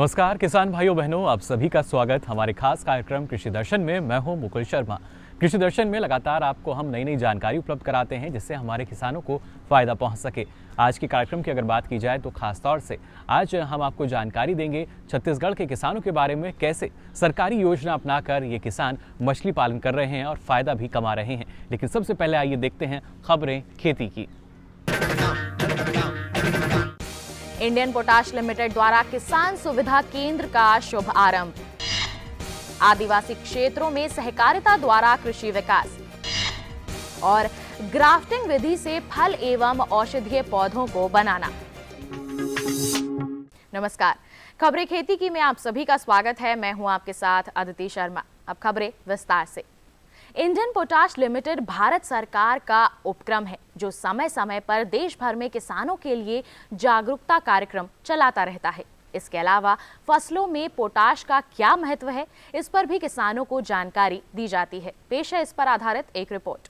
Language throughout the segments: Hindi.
नमस्कार किसान भाइयों बहनों, आप सभी का स्वागत हमारे खास कार्यक्रम कृषि दर्शन में। मैं हूं मुकुल शर्मा। कृषि दर्शन में लगातार आपको हम नई नई जानकारी उपलब्ध कराते हैं जिससे हमारे किसानों को फायदा पहुंच सके। आज के कार्यक्रम की अगर बात की जाए तो खास तौर से आज हम आपको जानकारी देंगे छत्तीसगढ़ के किसानों के बारे में, कैसे सरकारी योजना अपनाकर ये किसान मछली पालन कर रहे हैं और फायदा भी कमा रहे हैं। लेकिन सबसे पहले आइए देखते हैं खबरें खेती की। इंडियन पोटाश लिमिटेड द्वारा किसान सुविधा केंद्र का शुभ आरंभ। आदिवासी क्षेत्रों में सहकारिता द्वारा कृषि विकास और ग्राफ्टिंग विधि से फल एवं औषधीय पौधों को बनाना। नमस्कार, खबरें खेती की में आप सभी का स्वागत है। मैं हूं आपके साथ अदिति शर्मा। अब खबरें विस्तार से। इंडियन पोटाश लिमिटेड भारत सरकार का उपक्रम है जो समय समय पर देश भर में किसानों के लिए जागरूकता कार्यक्रम चलाता रहता है। इसके अलावा फसलों में पोटाश का क्या महत्व है, इस पर भी किसानों को जानकारी दी जाती है। पेश है इस पर आधारित एक रिपोर्ट।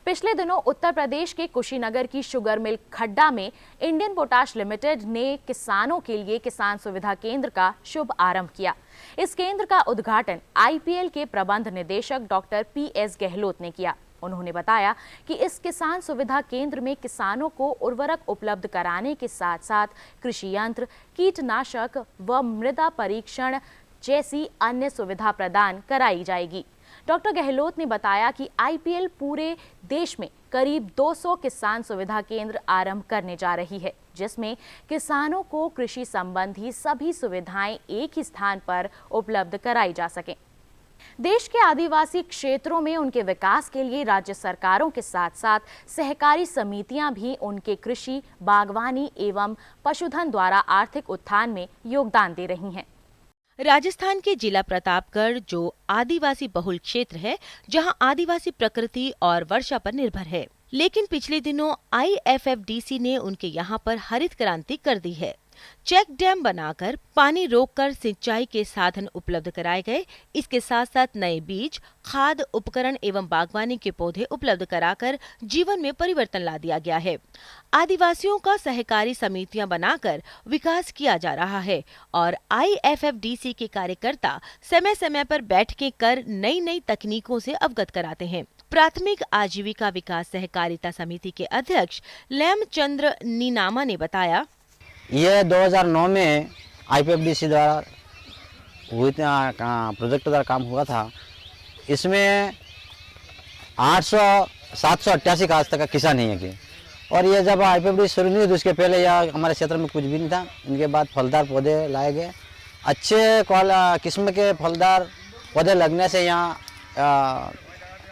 पिछले दिनों उत्तर प्रदेश के कुशीनगर की शुगर मिल खड्डा में इंडियन पोटाश लिमिटेड ने किसानों के लिए किसान सुविधा केंद्र का शुभ आरंभ किया। इस केंद्र का उद्घाटन आईपीएल के प्रबंध निदेशक डॉक्टर पीएस गहलोत ने किया। उन्होंने बताया कि इस किसान सुविधा केंद्र में किसानों को उर्वरक उपलब्ध कराने के साथ साथ कृषि यंत्र, कीटनाशक व मृदा परीक्षण जैसी अन्य सुविधा प्रदान कराई जाएगी। डॉक्टर गहलोत ने बताया कि आईपीएल पूरे देश में करीब 200 किसान सुविधा केंद्र आरंभ करने जा रही है, जिसमें किसानों को कृषि संबंधी सभी सुविधाएं एक ही स्थान पर उपलब्ध कराई जा सकें। देश के आदिवासी क्षेत्रों में उनके विकास के लिए राज्य सरकारों के साथ साथ सहकारी समितियां भी उनके कृषि, बागवानी एवं पशुधन द्वारा आर्थिक उत्थान में योगदान दे रही हैं। राजस्थान के जिला प्रतापगढ़ जो आदिवासी बहुल क्षेत्र है, जहां आदिवासी प्रकृति और वर्षा पर निर्भर है, लेकिन पिछले दिनों आईएफएफडीसी ने उनके यहां पर हरित क्रांति कर दी है। चेक डैम बनाकर पानी रोककर सिंचाई के साधन उपलब्ध कराए गए। इसके साथ साथ नए बीज, खाद, उपकरण एवं बागवानी के पौधे उपलब्ध कराकर जीवन में परिवर्तन ला दिया गया है। आदिवासियों का सहकारी समितियां बनाकर विकास किया जा रहा है और आईएफएफडीसी के कार्यकर्ता समय समय पर बैठकें कर नई नई तकनीकों से अवगत कराते हैं। प्राथमिक आजीविका विकास सहकारिता समिति के अध्यक्ष लेमचंद्र नीनामा ने बताया, ये 2009 में आईपीएफडीसी द्वारा हुई प्रोजेक्ट द्वारा काम हुआ था। इसमें 788 आज तक का किसान है कि, और ये जब आईपीएफडीसी शुरू नहीं हुई तो उसके पहले यह हमारे क्षेत्र में कुछ भी नहीं था। इनके बाद फलदार पौधे लाए गए। अच्छे किस्म के फलदार पौधे लगने से यहाँ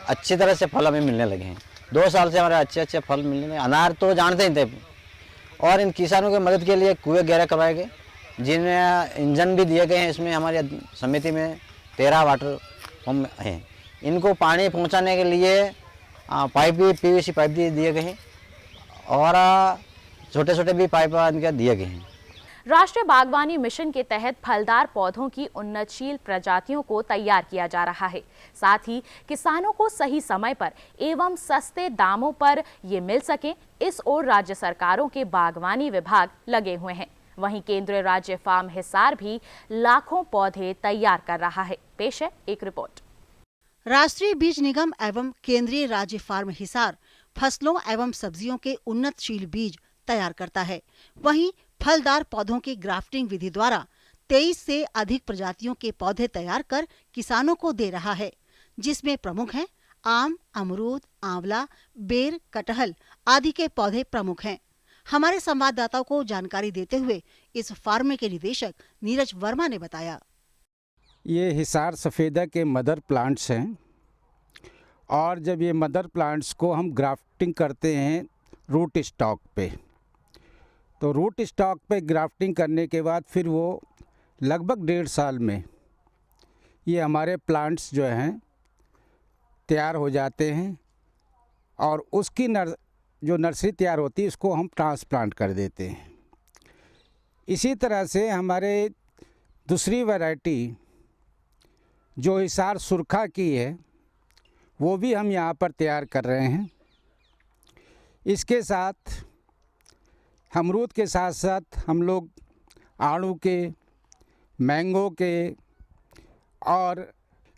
अच्छी तरह से फल हमें मिलने लगे हैं। 2 साल से हमारे अच्छे फल मिलने लगे। अनार तो जानते ही थे, और इन किसानों की मदद के लिए कुएं गहरे करवाए गए, जिनमें इंजन भी दिए गए हैं। इसमें हमारी समिति में 13 वाटर पंप हैं। इनको पानी पहुंचाने के लिए पाइप भी, पीवीसी पाइप भी दिए गए हैं और छोटे छोटे भी पाइप इनके दिए गए हैं। राष्ट्रीय बागवानी मिशन के तहत फलदार पौधों की उन्नतशील प्रजातियों को तैयार किया जा रहा है। साथ ही किसानों को सही समय पर एवं सस्ते दामों पर ये मिल सके, इस ओर राज्य सरकारों के बागवानी विभाग लगे हुए हैं। वहीं केंद्रीय राज्य फार्म हिसार भी लाखों पौधे तैयार कर रहा है। पेश है एक रिपोर्ट। राष्ट्रीय बीज निगम एवं केंद्रीय राज्य फार्म हिसार फसलों एवं सब्जियों के उन्नतशील बीज तैयार करता है। वहीं फलदार पौधों की ग्राफ्टिंग विधि द्वारा 23 से अधिक प्रजातियों के पौधे तैयार कर किसानों को दे रहा है, जिसमें प्रमुख हैं आम, अमरूद, आंवला, बेर, कटहल आदि के पौधे प्रमुख हैं। हमारे संवाददाताओं को जानकारी देते हुए इस फार्म के निदेशक नीरज वर्मा ने बताया, ये हिसार सफ़ेदा के मदर प्लांट्स हैं और जब ये मदर प्लांट्स को हम ग्राफ्टिंग करते हैं रूट स्टॉक पे, तो रूट स्टॉक पे ग्राफ्टिंग करने के बाद फिर वो लगभग 1.5 साल में ये हमारे प्लांट्स जो हैं तैयार हो जाते हैं और उसकी जो नर्सरी तैयार होती है उसको हम ट्रांसप्लांट कर देते हैं। इसी तरह से हमारे दूसरी वैरायटी जो हिसार सुरखा की है वो भी हम यहाँ पर तैयार कर रहे हैं। इसके साथ अमरूद के साथ साथ हम लोग आड़ू के, मैंगो के और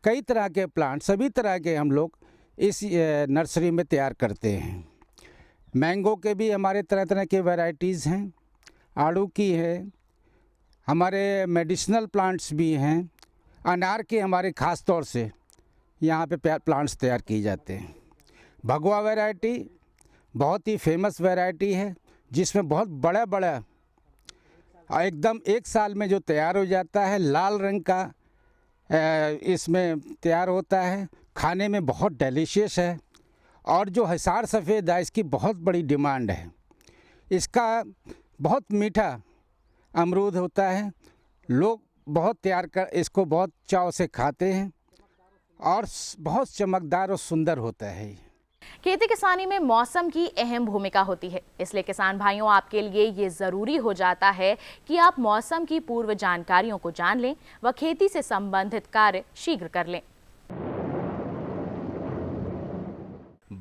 कई तरह के प्लांट, सभी तरह के हम लोग इस नर्सरी में तैयार करते हैं। मैंगो के भी हमारे तरह तरह के वैरायटीज़ हैं, आड़ू की है, हमारे मेडिसिनल प्लांट्स भी हैं, अनार के हमारे ख़ास तौर से यहाँ पे प्लांट्स तैयार किए जाते हैं। भगवा वैरायटी बहुत ही फेमस वैरायटी है, जिसमें बहुत बड़ा बड़ा एकदम एक साल में जो तैयार हो जाता है, लाल रंग का इसमें तैयार होता है, खाने में बहुत डिलीशियस है। और जो हिसार सफ़ेद है, इसकी बहुत बड़ी डिमांड है। इसका बहुत मीठा अमरूद होता है, लोग बहुत इसको बहुत चाव से खाते हैं और बहुत चमकदार और सुंदर होता है। खेती किसानी में मौसम की अहम भूमिका होती है, इसलिए किसान भाइयों आपके लिए ये जरूरी हो जाता है कि आप मौसम की पूर्व जानकारियों को जान लें व खेती से संबंधित कार्य शीघ्र कर लें।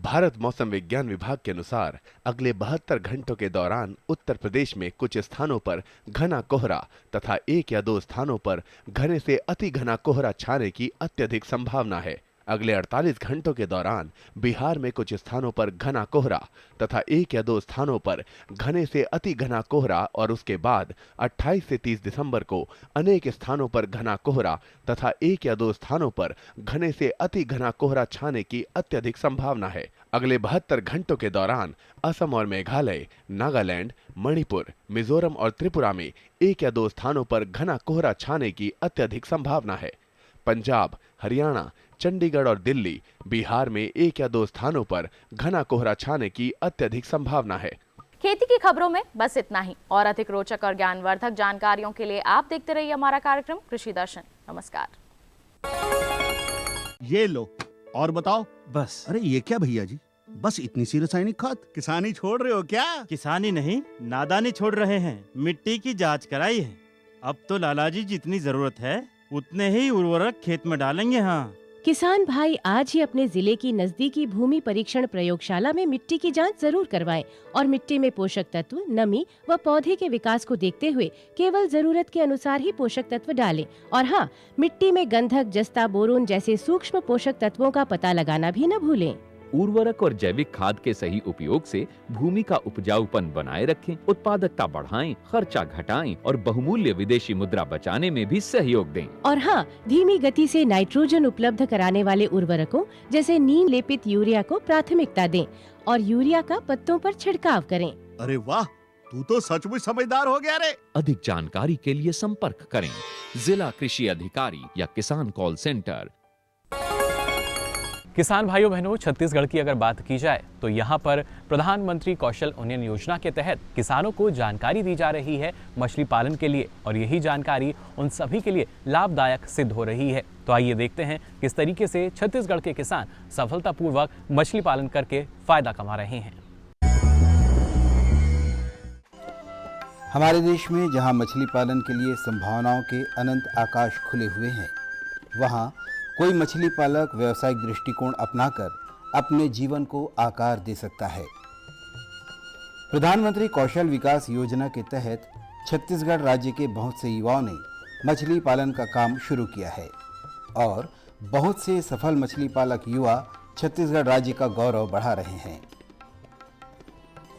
भारत मौसम विज्ञान विभाग के अनुसार अगले 72 घंटों के दौरान उत्तर प्रदेश में कुछ स्थानों पर घना कोहरा तथा 1 या 2 स्थानों पर घने से अति घना कोहरा छाने की अत्यधिक संभावना है। अगले 48 घंटों के दौरान बिहार में कुछ स्थानों पर घना कोहरा तथा 1 या 2 स्थानों पर घने से अति घना कोहरा और उसके बाद 28 से 30 दिसंबर को अनेक स्थानों पर घना कोहरा तथा 1 या 2 स्थानों पर घने से अति घना कोहरा छाने की अत्यधिक संभावना है। अगले 72 घंटों के दौरान असम और मेघालय, नागालैंड, मणिपुर, मिजोरम और त्रिपुरा में 1 या 2 स्थानों पर घना कोहरा छाने की अत्यधिक संभावना है। पंजाब, हरियाणा, चंडीगढ़ और दिल्ली, बिहार में 1 या 2 स्थानों पर घना कोहरा छाने की अत्यधिक संभावना है। खेती की खबरों में बस इतना ही। और अधिक रोचक और ज्ञानवर्धक जानकारियों के लिए आप देखते रहिए हमारा कार्यक्रम कृषि दर्शन। नमस्कार। ये लो और बताओ। बस। अरे ये क्या भैया जी, बस इतनी सी रासायनिक खाद? किसानी छोड़ रहे हो क्या? किसानी नहीं, नादानी छोड़ रहे हैं। मिट्टी की जांच कराई है। अब तो लालाजी जितनी जरूरत है उतने ही उर्वरक खेत में डालेंगे। हाँ, किसान भाई आज ही अपने जिले की नजदीकी भूमि परीक्षण प्रयोगशाला में मिट्टी की जांच जरूर करवाएं और मिट्टी में पोषक तत्व, नमी व पौधे के विकास को देखते हुए केवल जरूरत के अनुसार ही पोषक तत्व डालें। और हाँ, मिट्टी में गंधक, जस्ता, बोरोन जैसे सूक्ष्म पोषक तत्वों का पता लगाना भी न भूलें। उर्वरक और जैविक खाद के सही उपयोग से भूमि का उपजाऊपन बनाए रखें, उत्पादकता बढ़ाएं, खर्चा घटाएं और बहुमूल्य विदेशी मुद्रा बचाने में भी सहयोग दें। और हाँ, धीमी गति से नाइट्रोजन उपलब्ध कराने वाले उर्वरकों जैसे नीम लेपित यूरिया को प्राथमिकता दें और यूरिया का पत्तों पर छिड़काव करें। अरे वाह, तू तो सचमुच समझदार हो गया रे। अधिक जानकारी के लिए संपर्क करें जिला कृषि अधिकारी या किसान कॉल सेंटर। किसान भाइयों बहनों, छत्तीसगढ़ की अगर बात की जाए तो यहाँ पर प्रधानमंत्री कौशल उन्नयन योजना के तहत किसानों को जानकारी दी जा रही है मछली पालन के लिए, और यही जानकारी उन सभी के लिए लाभदायक सिद्ध हो रही है। तो आइए देखते हैं किस तरीके से छत्तीसगढ़ के किसान सफलतापूर्वक मछली पालन करके फायदा कमा रहे हैं। हमारे देश में जहाँ मछली पालन के लिए संभावनाओं के अनंत आकाश खुले हुए हैं, वहाँ कोई मछली पालक व्यावसायिक दृष्टिकोण अपनाकर अपने जीवन को आकार दे सकता है। प्रधानमंत्री कौशल विकास योजना के तहत छत्तीसगढ़ राज्य के बहुत से युवाओं ने मछली पालन का काम शुरू किया है और बहुत से सफल मछली पालक युवा छत्तीसगढ़ राज्य का गौरव बढ़ा रहे हैं।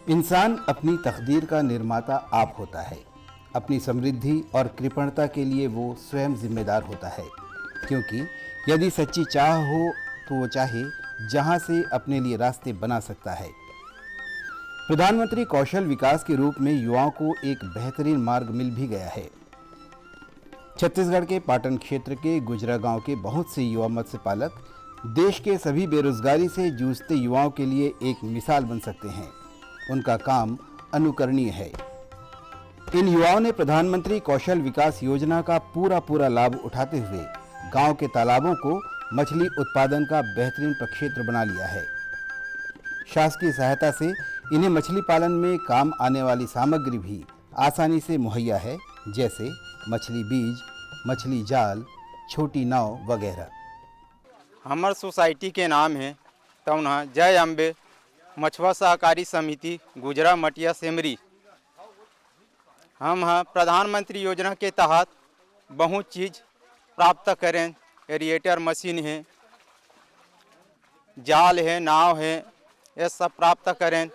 इंसान अपनी तकदीर का निर्माता आप होता है। अपनी समृद्धि और कृपणता के लिए वो स्वयं जिम्मेदार होता है, क्योंकि यदि सच्ची चाह हो तो वो चाहे जहां से अपने लिए रास्ते बना सकता है। प्रधानमंत्री कौशल विकास के रूप में युवाओं को एक बेहतरीन मार्ग मिल भी गया है। छत्तीसगढ़ के पाटन क्षेत्र के गुजरा गांव के बहुत से युवा मत्स्य पालक देश के सभी बेरोजगारी से जूझते युवाओं के लिए एक मिसाल बन सकते हैं। उनका काम अनुकरणीय है। इन युवाओं ने प्रधानमंत्री कौशल विकास योजना का पूरा लाभ उठाते हुए गांव के तालाबों को मछली उत्पादन का बेहतरीन प्रक्षेत्र बना लिया है। शासकीय सहायता से इन्हें मछली पालन में काम आने वाली सामग्री भी आसानी से मुहैया है, जैसे मछली बीज, मछली जाल, छोटी नाव वगैरह। हमार सोसाइटी के नाम है तौना जय अम्बे मछुआ सहकारी समिति गुजरा मटिया सेमरी। हम प्रधानमंत्री योजना के तहत बहुत चीज़ प्राप्त करें। एरिएटर मशीन है, जाल है, नाव है, ये सब प्राप्त करें।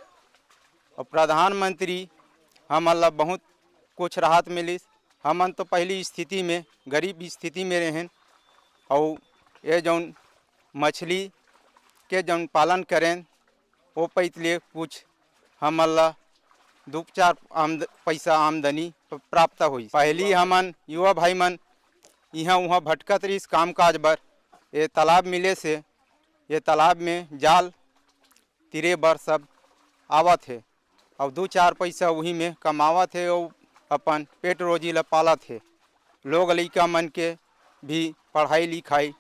और प्रधानमंत्री हम अल्लाह बहुत कुछ राहत मिली। हमन तो पहली स्थिति में गरीब स्थिति में रहें और ये जौन मछली के जौन पालन करें वो पैतले कुछ हम अल्लाह 2-4 पैसा आमदनी प्राप्त हुई। पहली हमन युवा भाई मन यहाँ वहाँ भटकत रही काम काज बर। ये तालाब मिले से ये तालाब में जाल तिरे बर सब आवत है और 2-4 पैसा वही में कमावत है और अपन पेट रोजी ला पालत है। लोग लइका मन के भी पढ़ाई लिखाई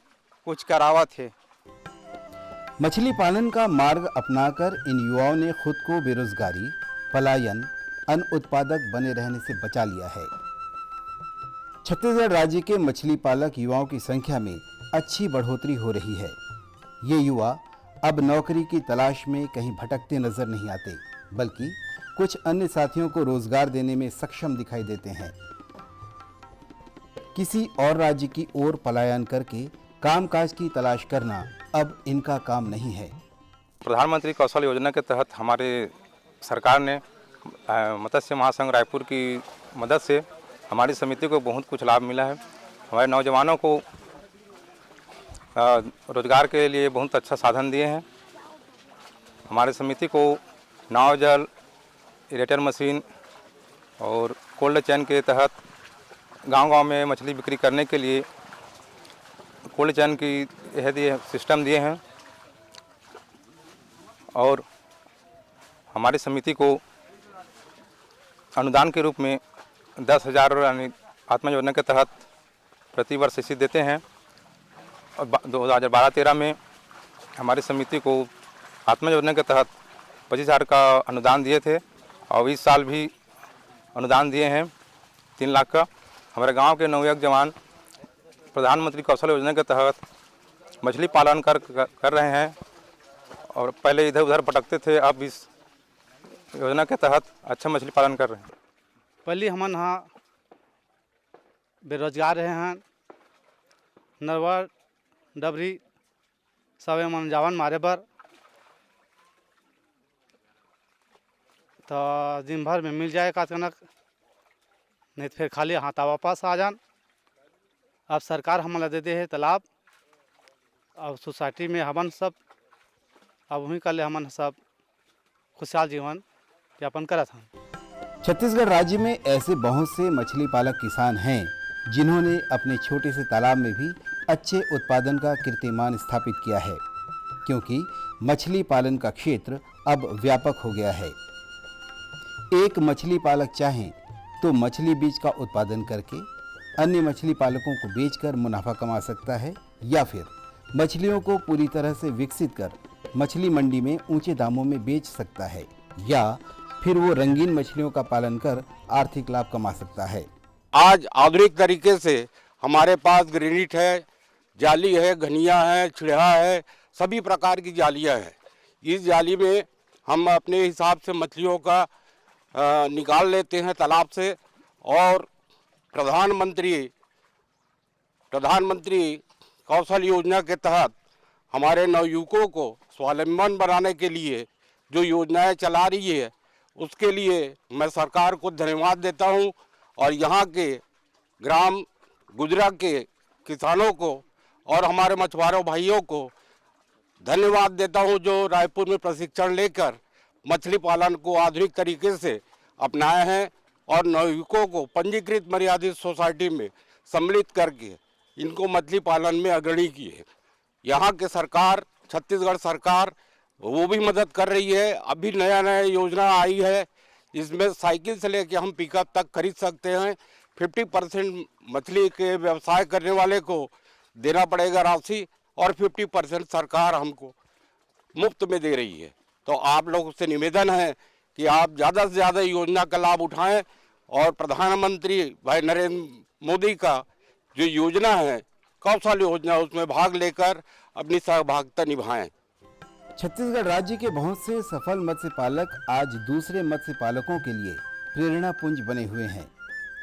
कुछ करावत है। मछली पालन का मार्ग अपनाकर इन युवाओं ने खुद को बेरोजगारी, पलायन, अनुत्पादक बने रहने से बचा लिया है। छत्तीसगढ़ राज्य के मछली पालक युवाओं की संख्या में अच्छी बढ़ोतरी हो रही है। ये युवा अब नौकरी की तलाश में कहीं भटकते नजर नहीं आते, बल्कि कुछ अन्य साथियों को रोजगार देने में सक्षम दिखाई देते हैं। किसी और राज्य की ओर पलायन करके कामकाज की तलाश करना अब इनका काम नहीं है। प्रधानमंत्री कौशल योजना के तहत हमारे सरकार ने मत्स्य महासंघ रायपुर की मदद से हमारी समिति को बहुत कुछ लाभ मिला है। हमारे नौजवानों को रोजगार के लिए बहुत अच्छा साधन दिए हैं। हमारी समिति को नाव जल, एरेटर मशीन और कोल्ड चेन के तहत गांव-गांव में मछली बिक्री करने के लिए कोल्ड चेन की यह दिए सिस्टम दिए हैं। और हमारी समिति को अनुदान के रूप में 10,000 यानी आत्मा योजना के तहत प्रति वर्ष इसी देते हैं। और 2012-13 में हमारी समिति को आत्मा योजना के तहत 25,000 का अनुदान दिए थे और इस साल भी अनुदान दिए हैं 3 लाख का। हमारे गांव के नवयुवक जवान प्रधानमंत्री कौशल योजना के तहत मछली पालन कर रहे हैं और पहले इधर उधर भटकते थे, अब इस योजना के तहत अच्छा मछली पालन कर रहे हैं। पहले हमन हाँ बेरोजगार रहे हैं, नरवा डबरी सब मन जावन मारे बर, तो दिन भर में मिल जाए का कनक, नहीं तो फिर खाली हाथा वापस आ जान। अब सरकार हमला दे दे है तालाब, अब सोसाइटी में हमन सब अब वहीं कर ले हमन सब खुशहाल जीवन यापन करत हैं। छत्तीसगढ़ राज्य में ऐसे बहुत से मछली पालक किसान हैं जिन्होंने अपने छोटे से तालाब में भी अच्छे उत्पादन का कीर्तिमान स्थापित किया है, क्योंकि मछली पालन का क्षेत्र अब व्यापक हो गया है। एक मछली पालक चाहे तो मछली बीज का उत्पादन करके अन्य मछली पालकों को बेचकर मुनाफा कमा सकता है, या फिर मछलियों को पूरी तरह से विकसित कर मछली मंडी में ऊंचे दामों में बेच सकता है, या फिर वो रंगीन मछलियों का पालन कर आर्थिक लाभ कमा सकता है। आज आधुनिक तरीके से हमारे पास ग्रेनिट है, जाली है, घनिया है, छिड़ा है, सभी प्रकार की जालियां हैं। इस जाली में हम अपने हिसाब से मछलियों का निकाल लेते हैं तालाब से, और प्रधानमंत्री कौशल योजना के तहत हमारे नवयुवकों को स्वावलंबन बनाने के लिए जो योजनाएं चला रही है, उसके लिए मैं सरकार को धन्यवाद देता हूं, और यहाँ के ग्राम गुजरा के किसानों को और हमारे मछुआरों भाइयों को धन्यवाद देता हूं, जो रायपुर में प्रशिक्षण लेकर मछली पालन को आधुनिक तरीके से अपनाए हैं और नवयुवकों को पंजीकृत मर्यादित सोसाइटी में सम्मिलित करके इनको मछली पालन में अग्रणी किए। यहाँ के सरकार, छत्तीसगढ़ सरकार, वो भी मदद कर रही है। अभी नया योजना आई है, इसमें साइकिल से लेके हम पिकअप तक खरीद सकते हैं। 50% मछली के व्यवसाय करने वाले को देना पड़ेगा राशि, और 50% सरकार हमको मुफ्त में दे रही है। तो आप लोगों से निवेदन है कि आप ज़्यादा से ज़्यादा योजना का लाभ उठाएं, और प्रधानमंत्री भाई नरेंद्र मोदी का जो योजना है कौशल योजना, उसमें भाग लेकर अपनी सहभागिता निभाएं। छत्तीसगढ़ राज्य के बहुत से सफल मत्स्य पालक आज दूसरे मत्स्य पालकों के लिए प्रेरणा पुंज बने हुए हैं।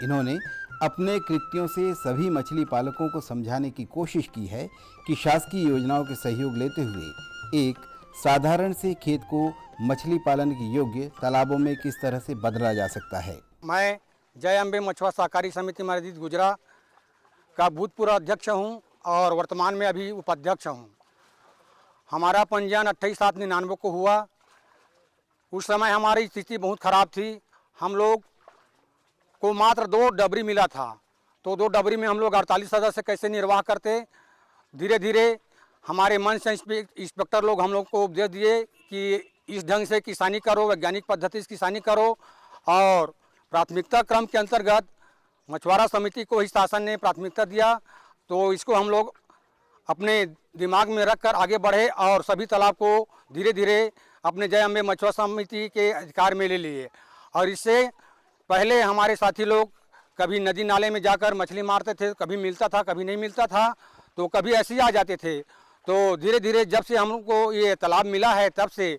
इन्होंने अपने कृत्यों से सभी मछली पालकों को समझाने की कोशिश की है कि शासकीय योजनाओं के सहयोग लेते हुए एक साधारण से खेत को मछली पालन के योग्य तालाबों में किस तरह से बदला जा सकता है। मैं जय अम्बे मछुआ सहकारी समिति मस्जिद गुजरा का भूतपूर्व अध्यक्ष हूं और वर्तमान में अभी उपाध्यक्ष हूं। हमारा पंजीयन 28/7/99 को हुआ। उस समय हमारी स्थिति बहुत खराब थी। हम लोग को मात्र 2 डबरी मिला था, तो 2 डबरी में हम लोग 48 सदस्य कैसे निर्वाह करते। धीरे धीरे हमारे मंच से इंस्पेक्टर लोग हम लोग को उपदेश दिए कि इस ढंग से किसानी करो, वैज्ञानिक पद्धति से किसानी करो। और प्राथमिकता क्रम के अंतर्गत मछुआरा समिति को ही शासन ने प्राथमिकता दिया, तो इसको हम लोग अपने दिमाग में रखकर आगे बढ़े और सभी तालाब को धीरे धीरे अपने जय अम्बे मछुआ समिति के अधिकार में ले लिए। और इससे पहले हमारे साथी लोग कभी नदी नाले में जाकर मछली मारते थे, कभी मिलता था कभी नहीं मिलता था, तो कभी ऐसे ही आ जाते थे। तो धीरे धीरे जब से हम लोग को ये तालाब मिला है तब से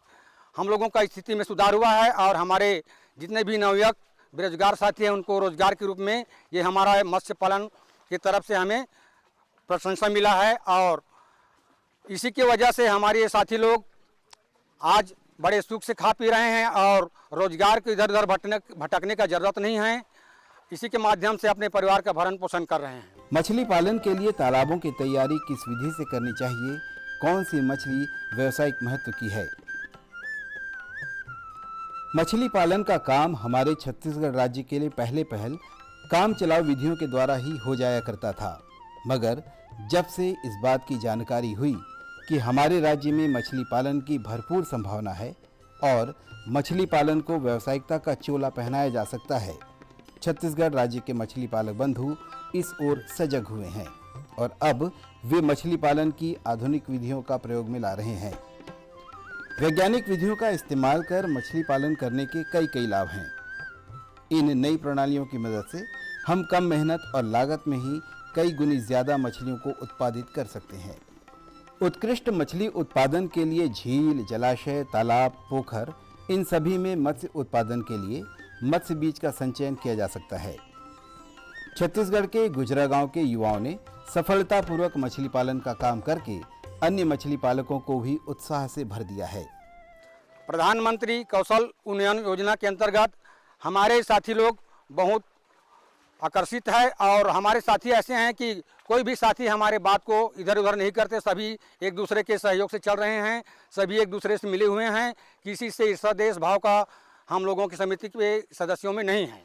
हम लोगों का स्थिति में सुधार हुआ है और हमारे जितने भी नवयुवक बेरोजगार साथी हैं उनको रोजगार के रूप में ये हमारा मत्स्य पालन की तरफ से हमें प्रशंसा मिला है। और इसी की वजह से हमारे ये साथी लोग आज बड़े सुख से खा पी रहे हैं और रोजगार के इधर उधर भटकने का जरूरत नहीं है। इसी के माध्यम से अपने परिवार का भरण पोषण कर रहे हैं। मछली पालन के लिए तालाबों की तैयारी किस विधि से करनी चाहिए, कौन सी मछली व्यावसायिक महत्व की है। मछली पालन का काम हमारे छत्तीसगढ़ राज्य के लिए पहले काम चलाऊ विधियों के द्वारा ही हो जाया करता था, मगर जब से इस बात की जानकारी हुई कि हमारे राज्य में मछली पालन की भरपूर संभावना है और मछली पालन को व्यावसायिकता का चोला पहनाया जा सकता है, छत्तीसगढ़ राज्य के मछली पालक बंधु इस ओर सजग हुए हैं और अब वे मछली पालन की आधुनिक विधियों का प्रयोग में ला रहे हैं। वैज्ञानिक विधियों का इस्तेमाल कर मछली पालन करने के कई लाभ हैं। इन नई प्रणालियों की मदद से हम कम मेहनत और लागत में ही कई गुनी ज्यादा मछलियों को उत्पादित कर सकते हैं। उत्कृष्ट मछली उत्पादन के लिए झील, जलाशय, तालाब, पोखर इन सभी में मत्स्य उत्पादन के लिए मत्स्य बीज का संचयन किया जा सकता है। छत्तीसगढ़ के गुजरा गांव के युवाओं ने सफलतापूर्वक मछली पालन का काम करके अन्य मछली पालकों को भी उत्साह से भर दिया है। प्रधानमंत्री कौशल उन्नयन योजना के अंतर्गत हमारे साथी लोग बहुत आकर्षित है और हमारे साथी ऐसे हैं कि कोई भी साथी हमारे बात को इधर उधर नहीं करते, सभी एक दूसरे के सहयोग से चल रहे हैं, सभी एक दूसरे से मिले हुए हैं। किसी से ईर्ष्या देश भाव का हम लोगों की समिति के सदस्यों में नहीं है।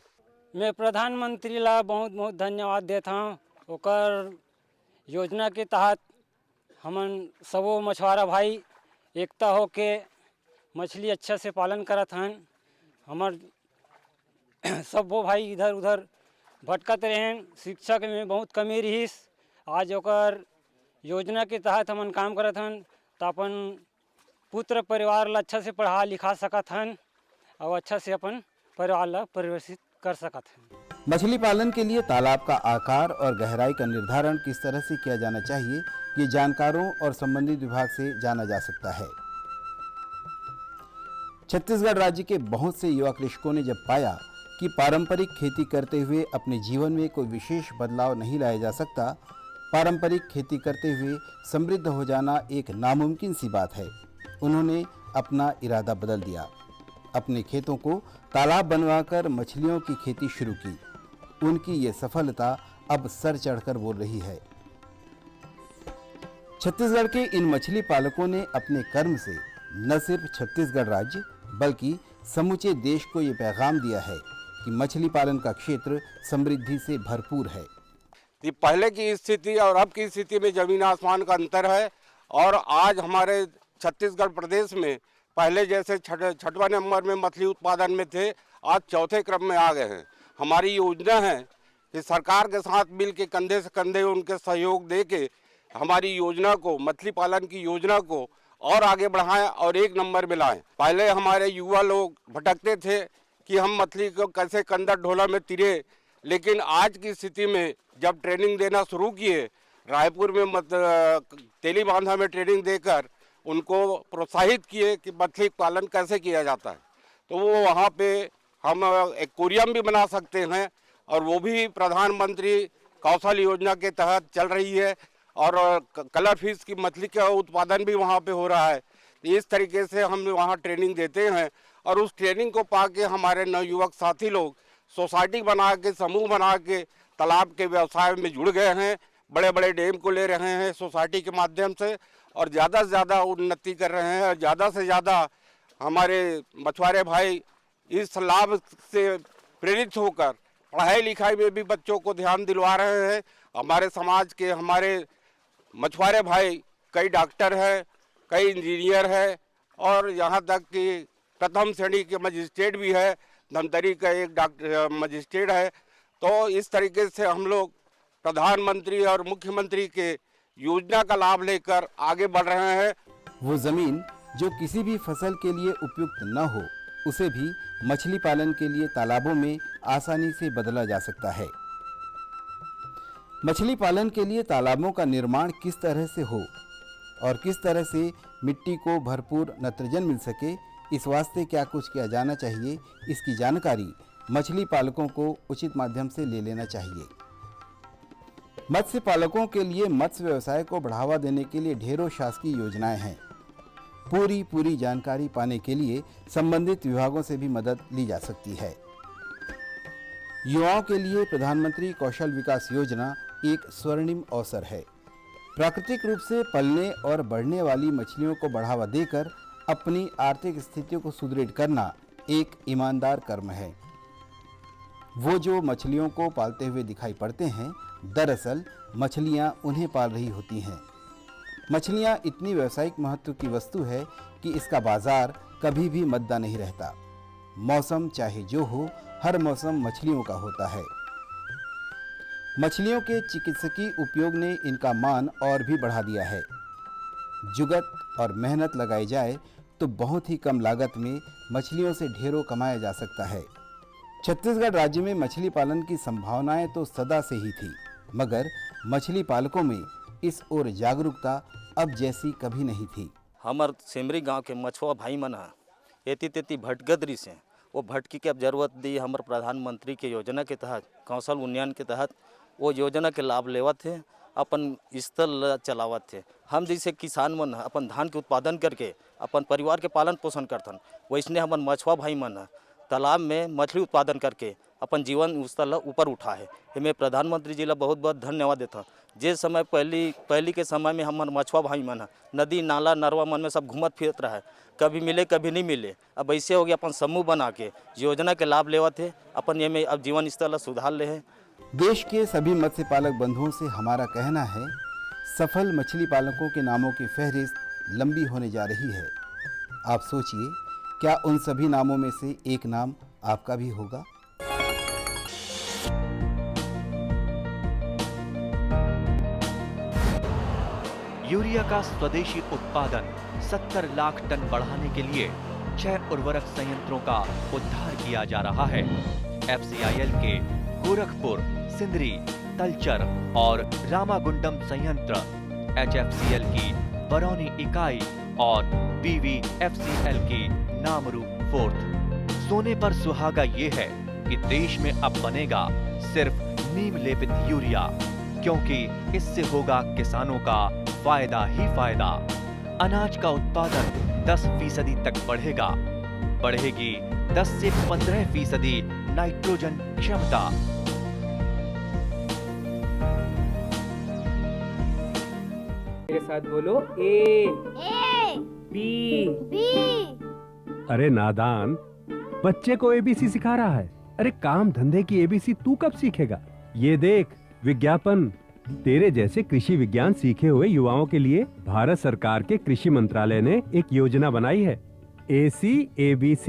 मैं प्रधानमंत्री ला बहुत बहुत धन्यवाद देता हूँ। ओकर योजना के तहत हमन सबो मछुआरा भाई एकता होके मछली अच्छा से पालन करत हन। हमार सबो भाई इधर उधर भटकत रहें, शिक्षा के में बहुत कमी रहीस। आज ओकर योजना के तहत हमन काम करत हन तो अपन पुत्र परिवार ला अच्छा से पढ़ा लिखा सकत हन और अच्छा से अपन परिवार ला परिवर्तित कर सकत हन। मछली पालन के लिए तालाब का आकार और गहराई का निर्धारण किस तरह से किया जाना चाहिए, ये जानकारों और संबंधित विभाग से जाना जा सकता है। छत्तीसगढ़ राज्य के बहुत से युवा कृषकों ने जब पाया कि पारंपरिक खेती करते हुए अपने जीवन में कोई विशेष बदलाव नहीं लाया जा सकता, पारंपरिक खेती करते हुए समृद्ध हो जाना एक नामुमकिन सी बात है, उन्होंने अपना इरादा बदल दिया। अपने खेतों को तालाब बनवाकर मछलियों की खेती शुरू की। उनकी ये सफलता अब सर चढ़कर बोल रही है। छत्तीसगढ़ के इन मछली पालकों ने अपने कर्म से न सिर्फ छत्तीसगढ़ राज्य बल्कि समूचे देश को ये पैगाम दिया है कि मछली पालन का क्षेत्र समृद्धि से भरपूर है। पहले की स्थिति और अब की स्थिति में जमीन आसमान का अंतर है और आज हमारे छत्तीसगढ़ प्रदेश में पहले जैसे छठवां नंबर में मछली उत्पादन में थे, आज चौथे क्रम में आ गए हैं। हमारी योजना है कि सरकार के साथ मिल के कंधे से कंधे उनके सहयोग दे के हमारी योजना को, मछली पालन की योजना को और आगे बढ़ाएं और 1 नंबर में लाएं। पहले हमारे युवा लोग भटकते थे कि हम मछली को कैसे कंदर ढोला में तिरे, लेकिन आज की स्थिति में जब ट्रेनिंग देना शुरू किए, रायपुर में तेली बांधा में ट्रेनिंग देकर उनको प्रोत्साहित किए कि मछली पालन कैसे किया जाता है, तो वो वहाँ पे हम एक्वेरियम भी बना सकते हैं और वो भी प्रधानमंत्री कौशल योजना के तहत चल रही है और कलर फिश की मछली का उत्पादन भी वहाँ पे हो रहा है। इस तरीके से हम वहाँ ट्रेनिंग देते हैं और उस ट्रेनिंग को पाके हमारे नवयुवक साथी लोग सोसाइटी बना के, समूह बना के तालाब के व्यवसाय में जुड़ गए हैं। बड़े बड़े डैम को ले रहे हैं सोसाइटी के माध्यम से और ज़्यादा से ज़्यादा उन्नति कर रहे हैं और ज़्यादा से ज़्यादा हमारे मछुआरे भाई इस लाभ से प्रेरित होकर पढ़ाई लिखाई में भी बच्चों को ध्यान दिलवा रहे हैं। हमारे समाज के हमारे मछुआरे भाई कई डॉक्टर हैं, कई इंजीनियर हैं और यहाँ तक कि प्रथम श्रेणी के मजिस्ट्रेट भी है, धमतरी का एक डॉक्टर मजिस्ट्रेट है। तो इस तरीके से हम लोग प्रधानमंत्री और मुख्यमंत्री के योजना का लाभ लेकर आगे बढ़ रहे हैं। वो ज़मीन जो किसी भी फसल के लिए उपयुक्त न हो, उसे भी मछली पालन के लिए तालाबों में आसानी से बदला जा सकता है। मछली पालन के लिए तालाबों का निर्माण किस तरह से हो और किस तरह से मिट्टी को भरपूर नाइट्रोजन मिल सके, इस वास्ते क्या कुछ किया जाना चाहिए, इसकी जानकारी मछली पालकों को उचित माध्यम से ले लेना चाहिए। मत्स्य पालकों के लिए मत्स्य व्यवसाय को बढ़ावा देने के लिए ढेरों शासकीय योजनाएं हैं। पूरी जानकारी पाने के लिए संबंधित विभागों से भी मदद ली जा सकती है। युवाओं के लिए प्रधानमंत्री कौशल विकास योजना एक स्वर्णिम अवसर है। प्राकृतिक रूप से पलने और बढ़ने वाली मछलियों को बढ़ावा देकर अपनी आर्थिक स्थिति को सुदृढ़ करना एक ईमानदार कर्म है। वो जो मछलियों को पालते हुए दिखाई पड़ते हैं, दरअसल मछलियाँ उन्हें पाल रही होती हैं। मछलियाँ इतनी व्यावसायिक महत्व की वस्तु है कि इसका बाजार कभी भी मद्दा नहीं रहता। मौसम चाहे जो हो, हर मौसम मछलियों का होता है। मछलियों के चिकित्सकीय उपयोग ने इनका मान और भी बढ़ा दिया है। जुगत और मेहनत लगाई जाए तो बहुत ही कम लागत में मछलियों से ढेरों कमाया जा सकता है। छत्तीसगढ़ राज्य में मछली पालन की संभावनाएं तो सदा से ही थी, मगर मछली पालकों में इस ओर जागरूकता अब जैसी कभी नहीं थी। हमार सिमरी गांव के मछुआ भाई मन एती तेती भटकत रही से वो भटकी के अब जरूरत दी हमारे प्रधानमंत्री के योजना के तहत, कौशल उन्नयन के तहत वो योजना के लाभ लेवत थे, अपन स्थल चलावत थे। हम जैसे किसान मन अपन धान के उत्पादन करके अपन परिवार के पालन पोषण करथन, वैसने हमन मछुआ भाई मन तालाब में मछली उत्पादन करके अपन जीवन स्तर ऊपर उठा है। मैं प्रधानमंत्री जी ला बहुत बहुत धन्यवाद देता। जे समय पहली के समय में हमारे मछुआ भाई मन नदी नाला नरवा मन में सब घूमत फिरत रहा है, कभी मिले कभी नहीं मिले। अब ऐसे हो गया अपन समूह बना के योजना के लाभ लेवत है, अपन ये में अब जीवन स्तर सुधार ले है। देश के सभी मत्स्य पालक बंधुओं से हमारा कहना है, सफल मछली पालकों के नामों की फहरिस्त लंबी होने जा रही है। आप सोचिए, क्या उन सभी नामों में से एक नाम आपका भी होगा? यूरिया का स्वदेशी उत्पादन 70 लाख टन बढ़ाने के लिए 6 उर्वरक संयंत्रों का उद्धार किया जा रहा है। FCIL के गोरखपुर, सिंदरी, तलचर और रामागुंडम संयंत्र, HFCL की बरौनी इकाई और BVFCL की नामरू फोर्थ। सोने पर सुहागा ये है कि देश में अब बनेगा सिर्फ नीम लेपित यूरिया, क्योंकि इससे होगा किसानों का फायदा ही फायदा। अनाज का उत्पादन 10% तक बढ़ेगा, बढ़ेगी 10 से 15% नाइट्रोजन क्षमता। मेरे साथ बोलो ए बी। अरे नादान, बच्चे को एबीसी सिखा रहा है। अरे काम धंधे की एबीसी तू कब सीखेगा? ये देख विज्ञापन। तेरे जैसे कृषि विज्ञान सीखे हुए युवाओं के लिए भारत सरकार के कृषि मंत्रालय ने एक योजना बनाई है, ACABC।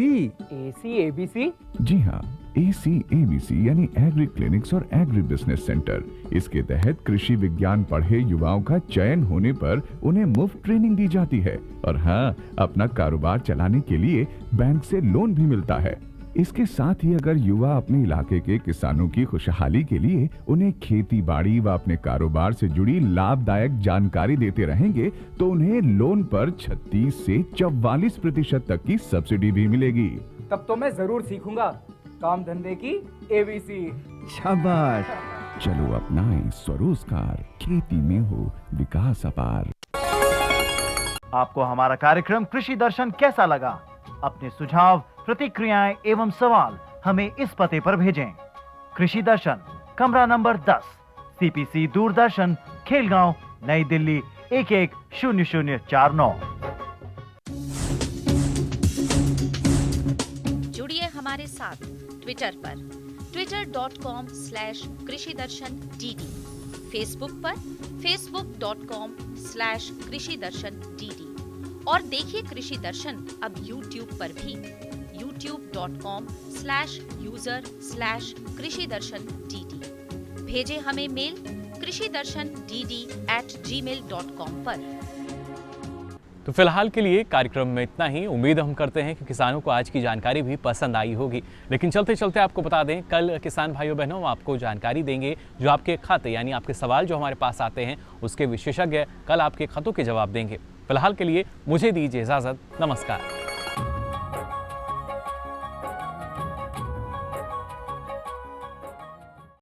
ACABC? जी हाँ, ACABC यानी एग्री क्लिनिक्स और एग्री बिजनेस सेंटर। इसके तहत कृषि विज्ञान पढ़े युवाओं का चयन होने पर उन्हें मुफ्त ट्रेनिंग दी जाती है और हाँ, अपना कारोबार चलाने के लिए बैंक से लोन भी मिलता है। इसके साथ ही अगर युवा अपने इलाके के किसानों की खुशहाली के लिए उन्हें खेती बाड़ी व अपने कारोबार से जुड़ी लाभदायक जानकारी देते रहेंगे तो उन्हें लोन पर 36 से 44% तक की सब्सिडी भी मिलेगी। तब तो मैं जरूर सीखूंगा काम धंधे की ABC। शाबाश। चलो अपनाएं स्वरोजगार, खेती में हो विकास अपार। आपको हमारा कार्यक्रम कृषि दर्शन कैसा लगा? अपने सुझाव, प्रतिक्रियाएं एवं सवाल हमें इस पते पर भेजें। कृषि दर्शन, कमरा नंबर 10, CPC दूरदर्शन, खेलगांव, नई दिल्ली 110049। जुड़िए हमारे साथ ट्विटर पर twitter.com/कृषिदर्शन-dd, फेसबुक पर facebook.com/कृषिदर्शन-dd और देखिए कृषि दर्शन अब YouTube पर भी youtube.com/user/कृषिदर्शन-dd। भेजें हमें मेल कृषिदर्शन-dd@gmail.com पर। तो फिलहाल के लिए कार्यक्रम में इतना ही। उम्मीद हम करते हैं कि किसानों को आज की जानकारी भी पसंद आई होगी। लेकिन चलते चलते आपको बता दें, कल किसान भाइयों बहनों आपको जानकारी देंगे जो आपके खत यानी आपके सवाल जो हमारे पास आते हैं उसके विशेषज्ञ कल आपके खतों के जवाब देंगे। फिलहाल के लिए मुझे दीजिए इजाज़त। नमस्कार।